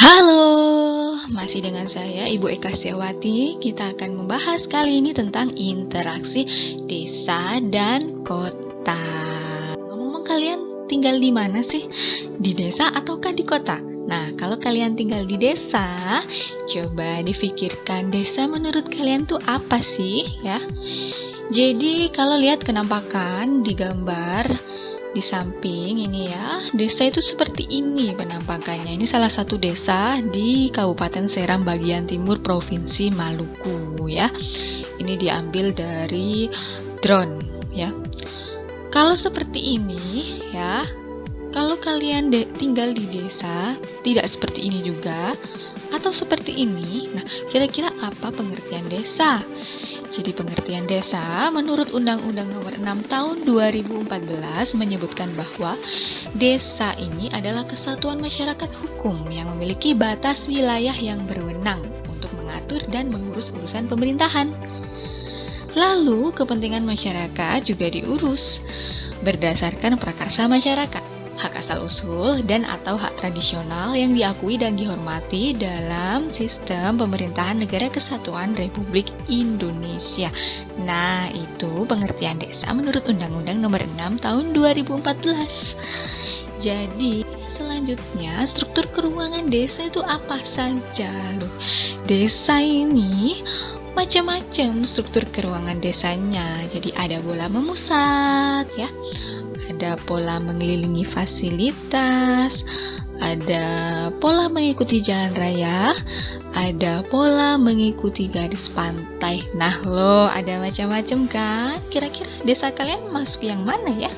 Halo, masih dengan saya Ibu Eka Setiawati. Kita akan membahas kali ini tentang interaksi desa dan kota. Ngomong-ngomong, kalian tinggal di mana sih? Di desa ataukah di kota? Nah, kalau kalian tinggal di desa, coba difikirkan desa menurut kalian tuh apa sih ya? Jadi kalau lihat kenampakan di gambar di samping ini ya, desa itu seperti ini penampakannya. Ini salah satu desa di Kabupaten Seram bagian timur Provinsi Maluku ya. Ini diambil dari drone ya. Kalau seperti ini ya, kalau kalian tinggal di desa, tidak seperti ini juga atau seperti ini. Nah, kira-kira apa pengertian desa? Jadi pengertian desa menurut Undang-Undang Nomor 6 Tahun 2014 menyebutkan bahwa desa ini adalah kesatuan masyarakat hukum yang memiliki batas wilayah yang berwenang untuk mengatur dan mengurus urusan pemerintahan. Lalu kepentingan masyarakat juga diurus berdasarkan prakarsa masyarakat, hak asal-usul dan atau hak tradisional yang diakui dan dihormati dalam sistem pemerintahan Negara Kesatuan Republik Indonesia. Nah, itu pengertian desa menurut Undang-Undang Nomor 6 Tahun 2014. Jadi, selanjutnya struktur keuangan desa itu apa saja loh? Desa ini macam-macam struktur keuangan desanya. Jadi ada bola memusat ya. Ada pola mengelilingi fasilitas, ada pola mengikuti jalan raya, ada pola mengikuti garis pantai. Nah lo ada macam-macam kan? Kira-kira desa kalian masuk yang mana ya?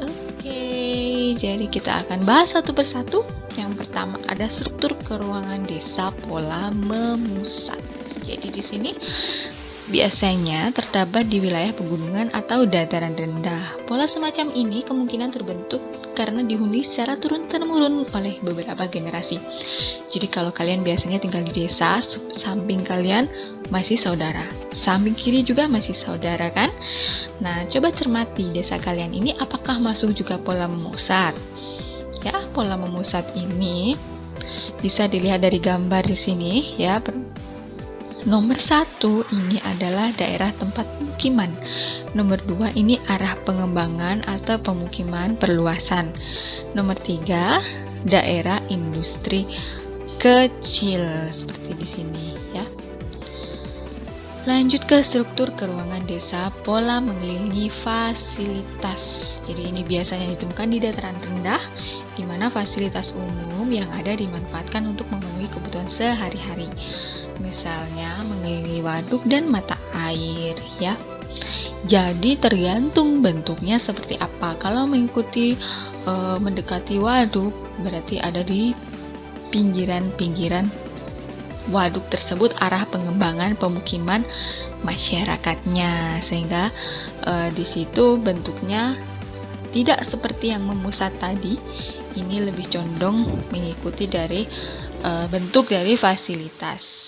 Oke, jadi kita akan bahas satu persatu. Yang pertama ada struktur keuangan desa pola memusat. Jadi di sini biasanya terdapat di wilayah pegunungan atau dataran rendah. Pola semacam ini kemungkinan terbentuk karena dihuni secara turun-temurun oleh beberapa generasi. Jadi kalau kalian biasanya tinggal di desa, samping kalian masih saudara, samping kiri juga masih saudara kan? Nah, coba cermati desa kalian ini apakah masuk juga pola memusat? Ya, pola memusat ini bisa dilihat dari gambar di sini ya. Nomor 1 ini adalah daerah tempat pemukiman. Nomor 2 ini arah pengembangan atau pemukiman perluasan. Nomor 3 daerah industri kecil seperti di sini ya. Lanjut ke struktur keuangan desa pola mengelilingi fasilitas. Jadi ini biasanya ditemukan di dataran rendah di mana fasilitas umum yang ada dimanfaatkan untuk memenuhi kebutuhan sehari-hari. Misalnya mengelilingi waduk dan mata air ya. Jadi tergantung bentuknya seperti apa. Kalau mengikuti mendekati waduk berarti ada di pinggiran-pinggiran waduk tersebut arah pengembangan pemukiman masyarakatnya, sehingga di situ bentuknya tidak seperti yang memusat tadi. Ini lebih condong mengikuti dari bentuk dari fasilitas.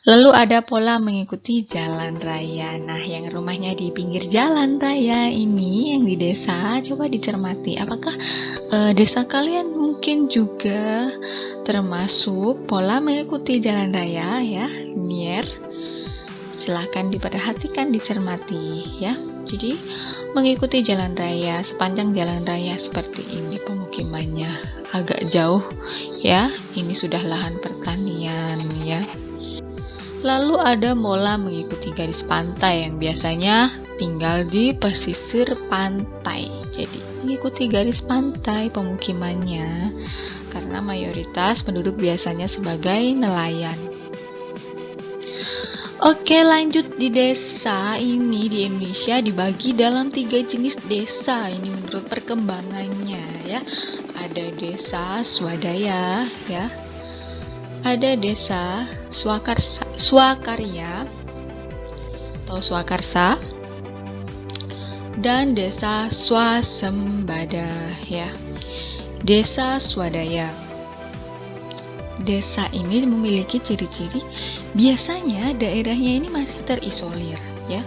Lalu ada pola mengikuti jalan raya. Nah, yang rumahnya di pinggir jalan raya ini yang di desa, coba dicermati. Apakah desa kalian mungkin juga termasuk pola mengikuti jalan raya ya, Nier? Silahkan diperhatikan, dicermati ya. Jadi mengikuti jalan raya, sepanjang jalan raya seperti ini pemukimannya agak jauh ya. Ini sudah lahan pertanian ya. Lalu ada pola mengikuti garis pantai yang biasanya tinggal di pesisir pantai. Jadi mengikuti garis pantai pemukimannya karena mayoritas penduduk biasanya sebagai nelayan. Oke, lanjut di desa ini di Indonesia dibagi dalam 3 jenis desa. Ini menurut perkembangannya ya. Ada desa swadaya ya. Ada desa swakarya atau swakarsa dan desa swasembada ya. Desa swadaya. Desa ini memiliki ciri-ciri biasanya daerahnya ini masih terisolir ya.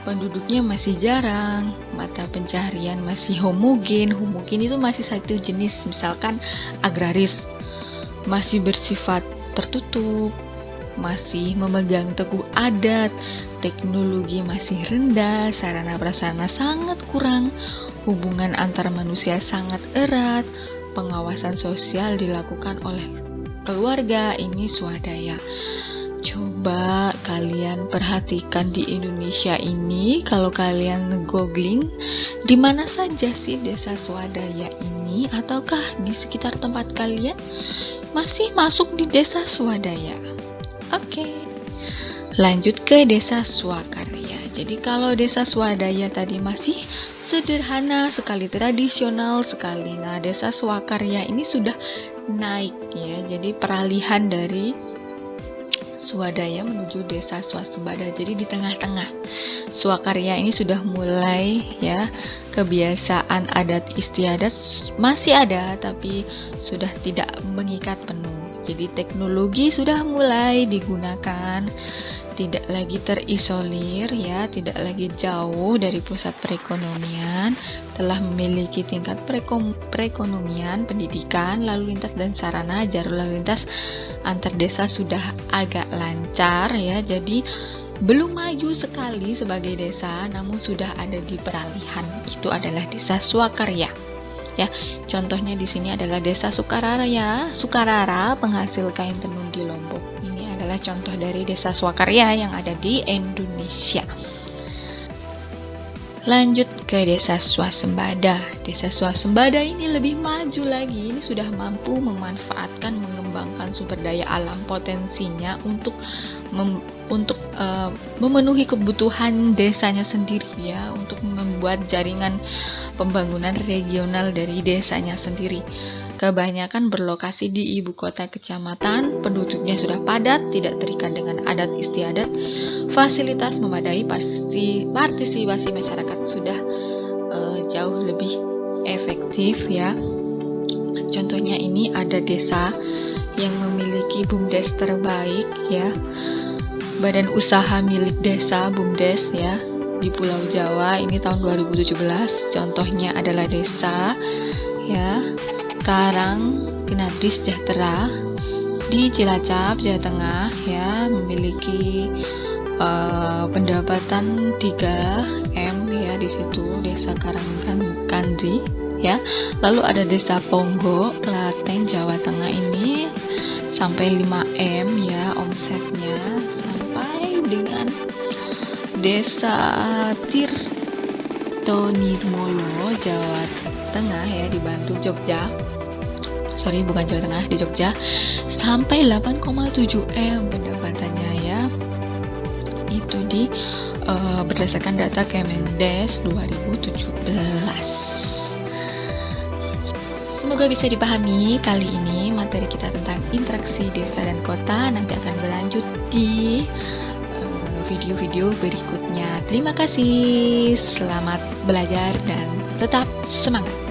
Penduduknya masih jarang, mata pencaharian masih homogen. Homogen itu masih satu jenis, misalkan agraris. masih bersifat tertutup, masih memegang teguh adat, teknologi masih rendah, sarana prasarana sangat kurang, hubungan antar manusia sangat erat, pengawasan sosial dilakukan oleh keluarga, ini swadaya. Coba kalian perhatikan di Indonesia ini, kalau kalian googling, di mana saja sih desa swadaya ini, ataukah di sekitar tempat kalian masih masuk di desa swadaya? Oke, lanjut ke desa swakarya. Jadi kalau desa swadaya tadi masih sederhana sekali, tradisional sekali. Nah, desa swakarya ini sudah naik ya. Jadi peralihan dari swadaya menuju desa swasembada. Jadi di tengah-tengah. Swakarya ini sudah mulai ya, kebiasaan adat istiadat masih ada tapi sudah tidak mengikat penuh. Jadi teknologi sudah mulai digunakan, tidak lagi terisolir ya, tidak lagi jauh dari pusat perekonomian, telah memiliki tingkat perekonomian, pendidikan, lalu lintas dan sarana jalur lalu lintas antar desa sudah agak lancar ya. Jadi belum maju sekali sebagai desa, namun sudah ada di peralihan. Itu adalah desa swakarya. Ya, contohnya di sini adalah desa Sukarara, penghasil kain tenun di Lombok. Ini adalah contoh dari desa swakarya yang ada di Indonesia. Lanjut ke desa swasembada. Desa swasembada ini lebih maju lagi. Ini sudah mampu memanfaatkan, mengembangkan sumber daya alam potensinya untuk memenuhi kebutuhan desanya sendiri ya, untuk membuat jaringan pembangunan regional dari desanya sendiri. Kebanyakan berlokasi di ibu kota kecamatan, penduduknya sudah padat, tidak terikat dengan adat istiadat, fasilitas memadai, partisipasi masyarakat sudah jauh lebih efektif ya. Contohnya ini ada desa yang memiliki BUMDes terbaik ya, badan usaha milik desa BUMDes ya, di Pulau Jawa ini tahun 2017. Contohnya adalah desa ya Karang Gnadri Sejahtera di Cilacap, Jawa Tengah ya, memiliki pendapatan 3M ya di situ, desa Karangkandri ya. Lalu ada desa Ponggo, Klaten, Jawa Tengah ini sampai 5M ya omsetnya, sampai dengan desa Tirtonirmolo, Jawa Tengah ya, di Bantul, Jogja. Bukan Jawa Tengah, di Jogja, sampai 8,7M pendapatannya ya. Itu berdasarkan data Kemendes 2017. Semoga bisa dipahami kali ini materi kita tentang interaksi desa dan kota. Nanti akan berlanjut di video-video berikutnya. Terima kasih, selamat belajar dan tetap semangat.